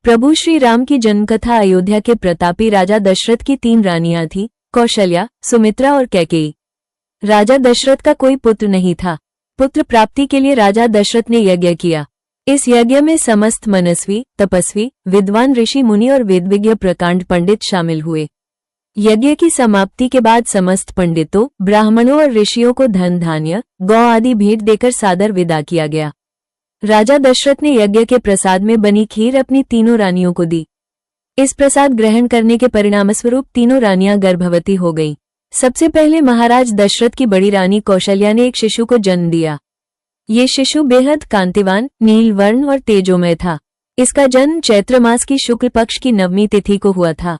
प्रभु श्री राम की जन्मकथा। अयोध्या के प्रतापी राजा दशरथ की 3 रानियां थीं, कौशल्या, सुमित्रा और कैकेयी। राजा दशरथ का कोई पुत्र नहीं था। पुत्र प्राप्ति के लिए राजा दशरथ ने यज्ञ किया। इस यज्ञ में समस्त मनस्वी, तपस्वी, विद्वान ऋषि मुनि और वेदविज्ञ प्रकांड पंडित शामिल हुए। यज्ञ की समाप्ति के बाद समस्त पंडितों, ब्राह्मणों और ऋषियों को धन धान्य, गौ आदि भेंट देकर सादर विदा किया गया। राजा दशरथ ने यज्ञ के प्रसाद में बनी खीर अपनी तीनों रानियों को दी। इस प्रसाद ग्रहण करने के परिणामस्वरूप तीनों रानियां गर्भवती हो गईं। सबसे पहले महाराज दशरथ की बड़ी रानी कौशल्या ने एक शिशु को जन्म दिया। ये शिशु बेहद कांतिवान, नील वर्ण और तेजोमय था। इसका जन्म चैत्र मास की शुक्ल पक्ष की 9वीं तिथि को हुआ था।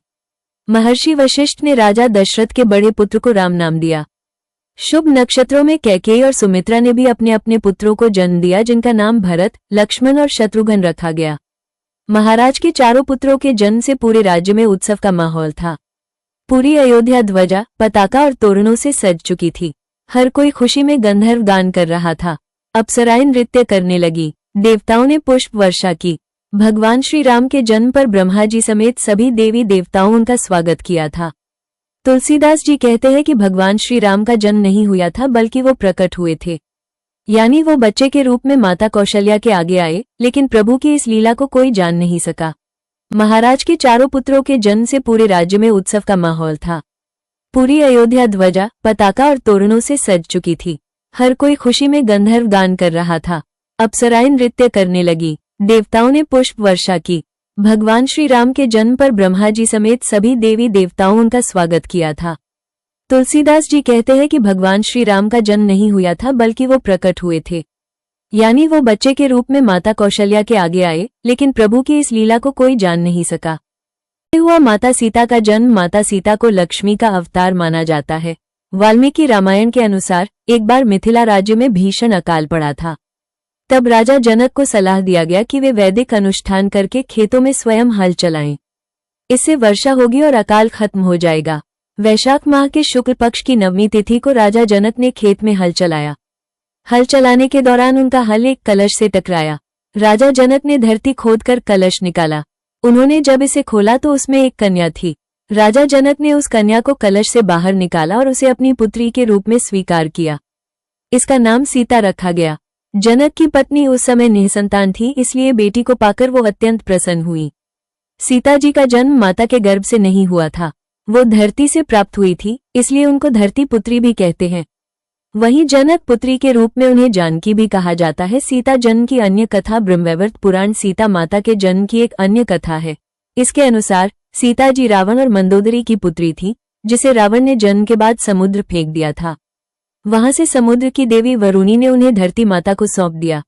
महर्षि वशिष्ठ ने राजा दशरथ के बड़े पुत्र को राम नाम दिया। शुभ नक्षत्रों में कैकेयी और सुमित्रा ने भी अपने अपने पुत्रों को जन्म दिया, जिनका नाम भरत, लक्ष्मण और शत्रुघ्न रखा गया। महाराज के चारों पुत्रों के जन्म से पूरे राज्य में उत्सव का माहौल था। पूरी अयोध्या ध्वजा, पताका और तोरणों से सज चुकी थी। हर कोई खुशी में गंधर्व गान कर रहा था। अप्सराएं नृत्य करने लगी। देवताओं ने पुष्प वर्षा की। भगवान श्री राम के जन्म पर ब्रह्मा जी समेत सभी देवी देवताओं उनका स्वागत किया था। तुलसीदास जी कहते हैं कि भगवान श्री राम का जन्म नहीं हुआ था, बल्कि वो प्रकट हुए थे। यानी वो बच्चे के रूप में माता कौशल्या के आगे आए, लेकिन प्रभु की इस लीला को कोई जान नहीं सका। महाराज के चारों पुत्रों के जन्म से पूरे राज्य में उत्सव का माहौल था। पूरी अयोध्या ध्वजा, पताका और तोरणों से सज चुकी थी। हर कोई खुशी में गंधर्व गान कर रहा था। अप्सराएं नृत्य करने लगी। देवताओं ने पुष्प वर्षा की। भगवान श्री राम के जन्म पर ब्रह्मा जी समेत सभी देवी देवताओं उनका स्वागत किया था। तुलसीदास जी कहते हैं कि भगवान श्री राम का जन्म नहीं हुआ था, बल्कि वो प्रकट हुए थे। यानी वो बच्चे के रूप में माता कौशल्या के आगे आए, लेकिन प्रभु की इस लीला को कोई जान नहीं सका। हुआ माता सीता का जन्म। माता सीता को लक्ष्मी का अवतार माना जाता है। वाल्मीकि रामायण के अनुसार एक बार मिथिला राज्य में भीषण अकाल पड़ा था। तब राजा जनक को सलाह दिया गया कि वे वैदिक अनुष्ठान करके खेतों में स्वयं हल चलाएं। इससे वर्षा होगी और अकाल खत्म हो जाएगा। वैशाख माह के शुक्ल पक्ष की 9वीं तिथि को राजा जनक ने खेत में हल चलाया। हल चलाने के दौरान उनका हल एक कलश से टकराया। राजा जनक ने धरती खोदकर कलश निकाला। उन्होंने जब इसे खोला तो उसमें एक कन्या थी। राजा जनक ने उस कन्या को कलश से बाहर निकाला और उसे अपनी पुत्री के रूप में स्वीकार किया। इसका नाम सीता रखा गया। जनक की पत्नी उस समय निसंतान थी, इसलिए बेटी को पाकर वो अत्यंत प्रसन्न हुई। सीता जी का जन्म माता के गर्भ से नहीं हुआ था, वो धरती से प्राप्त हुई थी, इसलिए उनको धरती पुत्री भी कहते हैं। वहीं जनक पुत्री के रूप में उन्हें जानकी भी कहा जाता है। सीता जन्म की अन्य कथा ब्रह्मवैवर्त पुराण सीता माता के जन्म की एक अन्य कथा है। इसके अनुसार सीता जी रावण और मंदोदरी की पुत्री थी, जिसे रावण ने जन्म के बाद समुद्र फेंक दिया था। वहां से समुद्र की देवी वरुणी ने उन्हें धरती माता को सौंप दिया।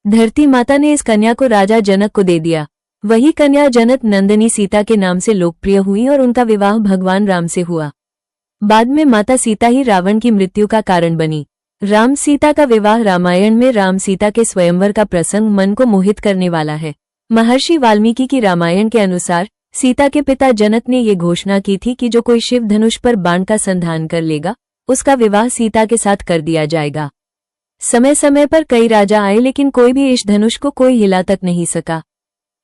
धरती माता ने इस कन्या को राजा जनक को दे दिया। वही कन्या जनक नंदिनी सीता के नाम से लोकप्रिय हुई और उनका विवाह भगवान राम से हुआ। बाद में माता सीता ही रावण की मृत्यु का कारण बनी। राम सीता का विवाह रामायण में राम सीता के स्वयंवर का प्रसंग मन को मोहित करने वाला है। महर्षि वाल्मीकि की रामायण के अनुसार सीता के पिता जनक ने ये घोषणा की थी कि जो कोई शिव धनुष पर बाण का संधान कर लेगा, उसका विवाह सीता के साथ कर दिया जाएगा। समय समय पर कई राजा आए, लेकिन कोई भी इस धनुष को कोई हिला तक नहीं सका।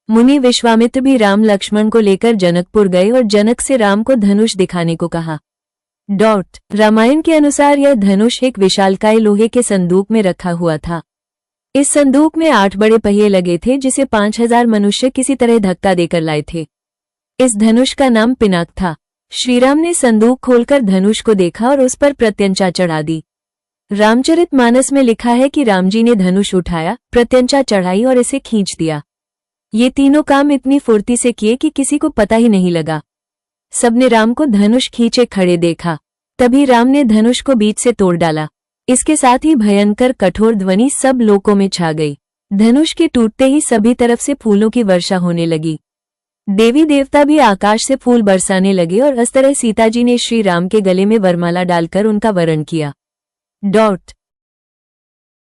मुनि विश्वामित्र भी राम लक्ष्मण को लेकर जनकपुर गए और जनक से राम को धनुष दिखाने को कहा। रामायण के अनुसार यह धनुष एक विशालकाय लोहे के संदूक में रखा हुआ था। इस संदूक में 8 बड़े पहिए लगे थे, जिसे 5000 मनुष्य किसी तरह धक्का देकर लाए थे। इस धनुष का नाम पिनाक था। श्रीराम ने संदूक खोलकर धनुष को देखा और उस पर प्रत्यंचा चढ़ा दी। रामचरितमानस में लिखा है कि राम जी ने धनुष उठाया, प्रत्यंचा चढ़ाई और इसे खींच दिया। ये तीनों काम इतनी फुर्ती से किए कि किसी को पता ही नहीं लगा। सबने राम को धनुष खींचे खड़े देखा। तभी राम ने धनुष को बीच से तोड़ डाला। इसके साथ ही भयंकर कठोर ध्वनि सब लोकों में छा गई। धनुष के टूटते ही सभी तरफ से फूलों की वर्षा होने लगी। देवी देवता भी आकाश से फूल बरसाने लगे और इस तरह सीता जी ने श्री राम के गले में वरमाला डालकर उनका वरण किया।